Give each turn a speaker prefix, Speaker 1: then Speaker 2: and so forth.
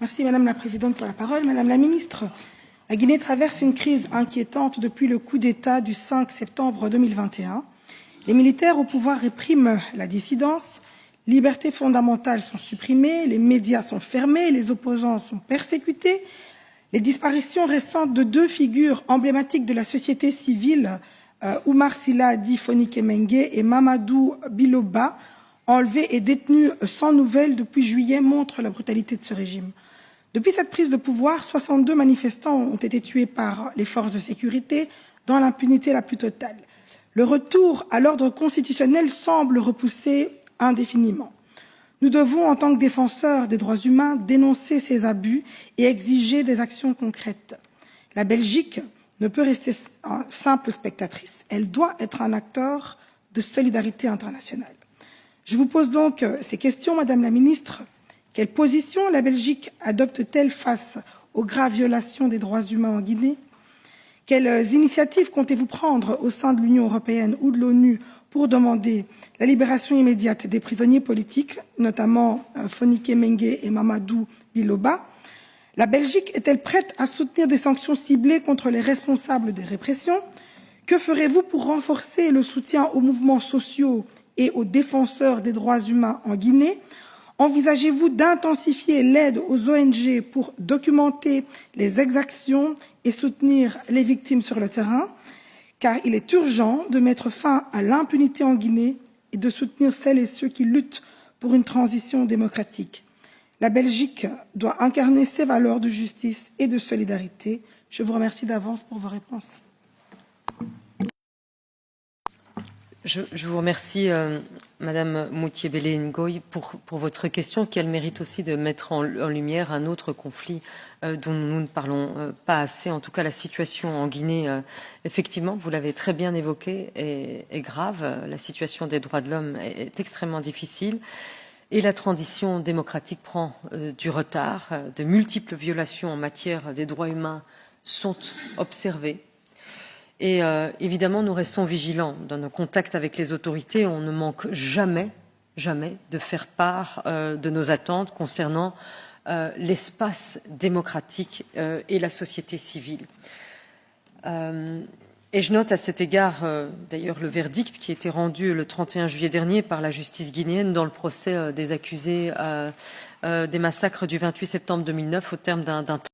Speaker 1: Merci Madame la Présidente pour la parole. Madame la Ministre, la Guinée traverse une crise inquiétante depuis le coup d'État du 5 septembre 2021. Les militaires au pouvoir répriment la dissidence, libertés fondamentales sont supprimées, les médias sont fermés, les opposants sont persécutés. Les disparitions récentes de deux figures emblématiques de la société civile, Oumar Silla dit Fonike Mengue et Mamadou Biloba, enlevés et détenus sans nouvelles depuis juillet, montrent la brutalité de ce régime. Depuis cette prise de pouvoir, 62 manifestants ont été tués par les forces de sécurité dans l'impunité la plus totale. Le retour à l'ordre constitutionnel semble repoussé indéfiniment. Nous devons, en tant que défenseurs des droits humains, dénoncer ces abus et exiger des actions concrètes. La Belgique ne peut rester simple spectatrice. Elle doit être un acteur de solidarité internationale. Je vous pose donc ces questions, Madame la Ministre. Quelle position la Belgique adopte-t-elle face aux graves violations des droits humains en Guinée? Quelles initiatives comptez-vous prendre au sein de l'Union européenne ou de l'ONU pour demander la libération immédiate des prisonniers politiques, notamment Fonike Mengue et Mamadou Biloba? La Belgique est-elle prête à soutenir des sanctions ciblées contre les responsables des répressions? Que ferez-vous pour renforcer le soutien aux mouvements sociaux et aux défenseurs des droits humains en Guinée? Envisagez-vous d'intensifier l'aide aux ONG pour documenter les exactions et soutenir les victimes sur le terrain? Car il est urgent de mettre fin à l'impunité en Guinée et de soutenir celles et ceux qui luttent pour une transition démocratique. La Belgique doit incarner ses valeurs de justice et de solidarité. Je vous remercie d'avance pour vos réponses.
Speaker 2: Je vous remercie, Madame Moutier-Bélé Ngoy, pour votre question, qui a le mérite aussi de mettre en lumière un autre conflit dont nous ne parlons pas assez. En tout cas, la situation en Guinée, effectivement, vous l'avez très bien évoqué, est grave. La situation des droits de l'homme est extrêmement difficile. Et la transition démocratique prend du retard. De multiples violations en matière des droits humains sont observées. Et évidemment, nous restons vigilants dans nos contacts avec les autorités. On ne manque jamais de faire part de nos attentes concernant l'espace démocratique et la société civile. Et je note à cet égard, d'ailleurs, le verdict qui a été rendu le 31 juillet dernier par la justice guinéenne dans le procès des accusés des massacres du 28 septembre 2009 au terme d'un